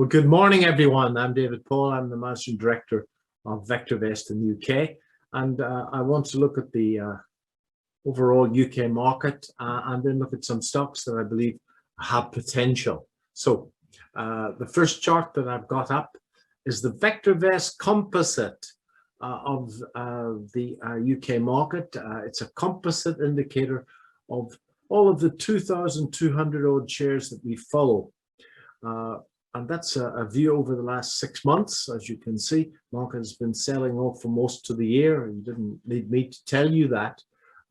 Well, good morning, everyone. I'm David Paul. I'm the Managing Director of Vectorvest in the UK. And I want to look at the overall UK market and then look at some stocks that I believe have potential. So the first chart that I've got up is the Vectorvest Composite of the UK market. It's a composite indicator of all of the 2,200 odd shares that we follow. And that's a view over the last 6 months. As you can see, market has been selling off for most of the year. You didn't need me to tell you that.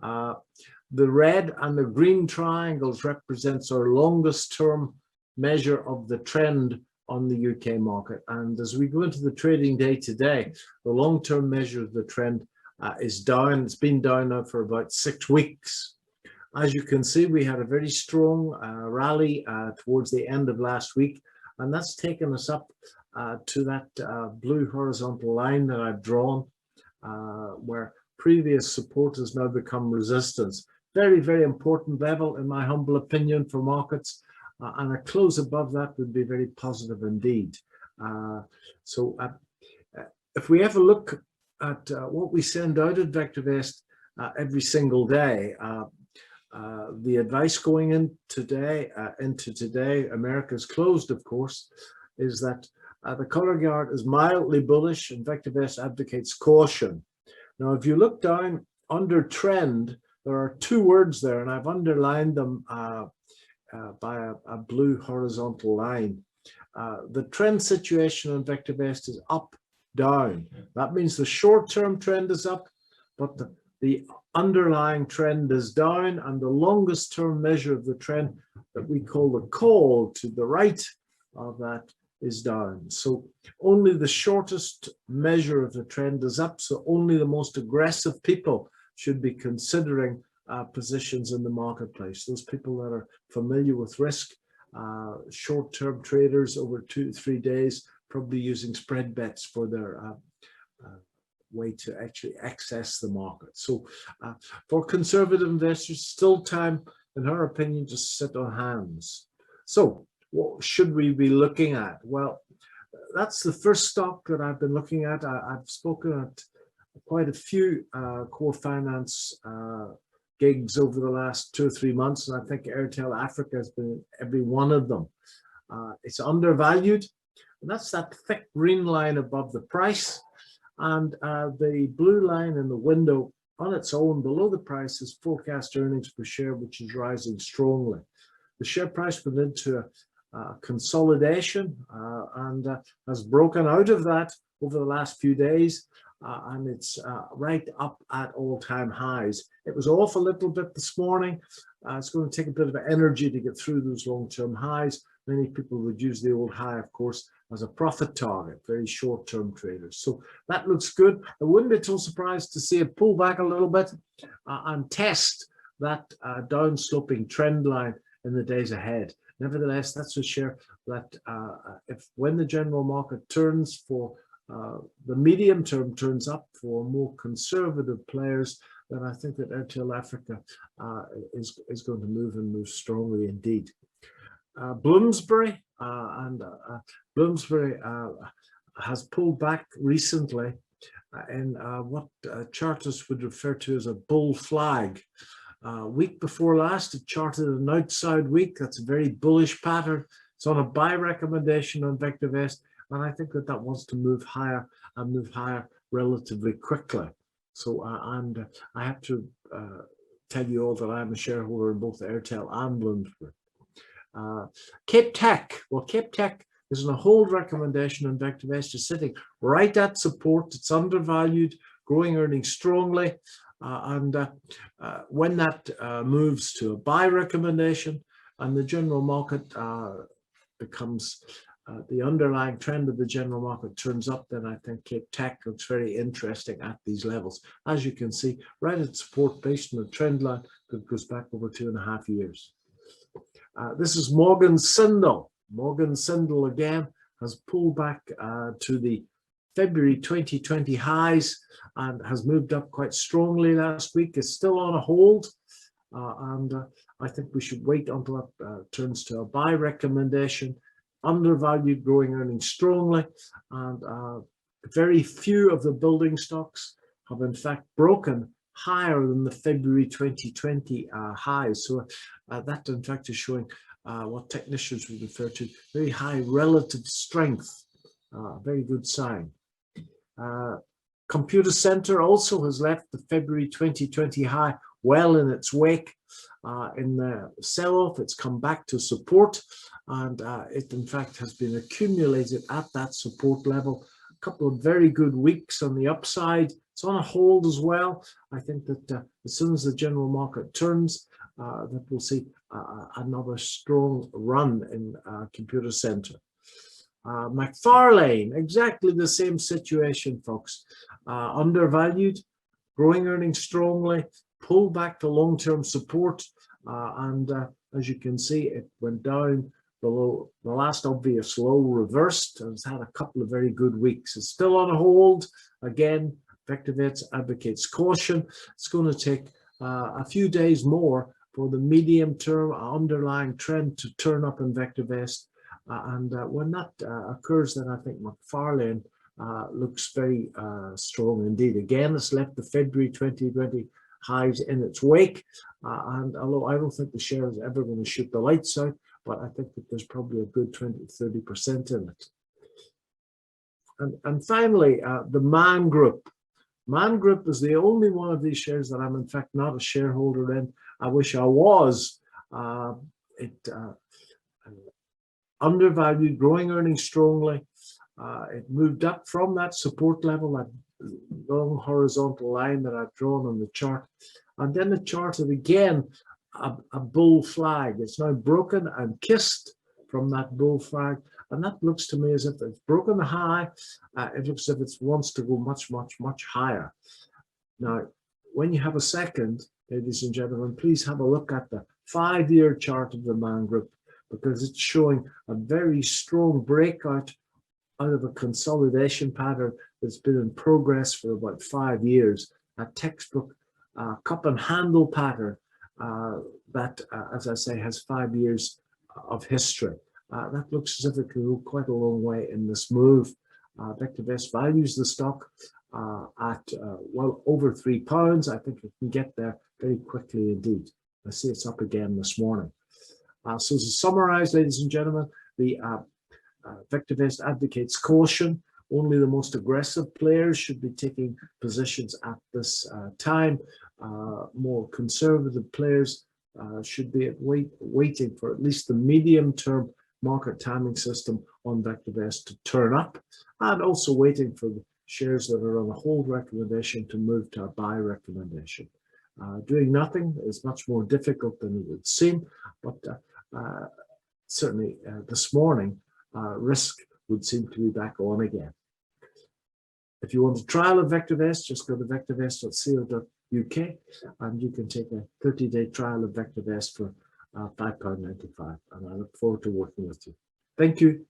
The red and the green triangles represents our longest term measure of the trend on the UK market. And as we go into the trading day today, the long-term measure of the trend is down. It's been down now for about 6 weeks. As you can see, we had a very strong rally towards the end of last week. And that's taken us up to that blue horizontal line that I've drawn, where previous support has now become resistance. Very, very important level, in my humble opinion, for markets. And a close above that would be very positive indeed. So if we have a look at what we send out at Vectorvest every single day, the advice going in today, into today, America's closed, of course, is that the color guard is mildly bullish and Vectorvest advocates caution. Now, if you look down under trend, there are 2 words there, and I've underlined them by a blue horizontal line. The trend situation on Vectorvest is up, down. That means the short-term trend is up, but the underlying trend is down, and the longest term measure of the trend that we call the call to the right of that is down. So only the shortest measure of the trend is up, so only the most aggressive people should be considering positions in the marketplace. Those people that are familiar with risk, short-term traders over 2 to 3 days, probably using spread bets for their way to actually access the market. So for conservative investors, still time, in her opinion, to sit on hands. So what should we be looking at? Well, that's the first stock that I've been looking at. I've spoken at quite a few core finance gigs over the last 2 or 3 months, and I think Airtel Africa has been every one of them. It's undervalued, and that's that thick green line above the price. And the blue line in the window on its own below the price is forecast earnings per share, which is rising strongly. The share price went into a consolidation and has broken out of that over the last few days, and it's right up at all-time highs. It was off a little bit this morning. It's going to take a bit of energy to get through those long-term highs. Many people would use the old high, of course, as a profit target, very short-term traders. So that looks good. I wouldn't be too surprised to see it pull back a little bit and test that down-sloping trend line in the days ahead. Nevertheless, that's a share that if when the general market turns for the medium term turns up for more conservative players, then I think that Airtel Africa is going to move and move strongly indeed. Bloomsbury Bloomsbury has pulled back recently in what chartists would refer to as a bull flag. Week before last, it charted an outside week. That's a very bullish pattern. It's on a buy recommendation on Vectorvest, and I think that wants to move higher and move higher relatively quickly. So, and I have to tell you all that I'm a shareholder in both Airtel and Bloomsbury. Cape Tech. Well, Cape Tech is on a hold recommendation on Vectorvest. It's sitting right at support. It's undervalued, growing earnings strongly. When that moves to a buy recommendation and the general market becomes the underlying trend of the general market turns up, then I think Cape Tech looks very interesting at these levels. As you can see, right at support based on the trend line that goes back over 2.5 years. This is Morgan Sindall. Morgan Sindall again has pulled back to the February 2020 highs and has moved up quite strongly last week. It's still on a hold, and I think we should wait until it turns to a buy recommendation. undervalued, growing earnings strongly, and very few of the building stocks have in fact broken higher than the February 2020 highs. So that in fact is showing what technicians would refer to very high relative strength. Very good sign. Computer Center also has left the February 2020 high well in its wake. In the sell-off, it's come back to support, and it in fact has been accumulated at that support level. A couple of very good weeks on the upside. It's on a hold as well. I think that as soon as the general market turns, that we'll see another strong run in Computer Center. McFarlane, exactly the same situation, folks. Undervalued, growing earnings strongly, pulled back to long-term support, and as you can see, it went down below the last obvious low, reversed, and it's had a couple of very good weeks. It's still on a hold. Again, Vectorvest advocates caution. It's going to take a few days more for the medium-term underlying trend to turn up in Vectorvest. And when that occurs, then I think McFarlane looks very strong indeed. Again, it's left the February 2020 highs in its wake. And although I don't think the share is ever going to shoot the lights out, but I think that there's probably a good 20–30% in it. And finally, the Man Group. Man Group is the only one of these shares that I'm in fact not a shareholder in. I wish I was. Undervalued, growing earnings strongly. It moved up from that support level, that long horizontal line that I've drawn on the chart. And then it charted again a bull flag. It's now broken and kissed from that bull flag. And that looks to me as if it's broken the high. It looks as if it wants to go much, much, much higher. Now, when you have a second, ladies and gentlemen, please have a look at the 5-year chart of the Man Group, because it's showing a very strong breakout out of a consolidation pattern that's been in progress for about 5 years. A textbook cup and handle pattern that, as I say, has 5 years of history. That looks as if it could go quite a long way in this move. Vectorvest values the stock at well over £3. I think it can get there very quickly indeed. I see it's up again this morning. So to summarize, ladies and gentlemen, the Vectorvest advocates caution. Only the most aggressive players should be taking positions at this time. More conservative players should be waiting for at least the medium-term market timing system on Vectorvest to turn up, and also waiting for the shares that are on a hold recommendation to move to a buy recommendation. Doing nothing is much more difficult than it would seem, but certainly this morning, risk would seem to be back on again. If you want a trial of Vectorvest, just go to vectorvest.co.uk and you can take a 30-day trial of Vectorvest for £5.95. And I look forward to working with you. Thank you.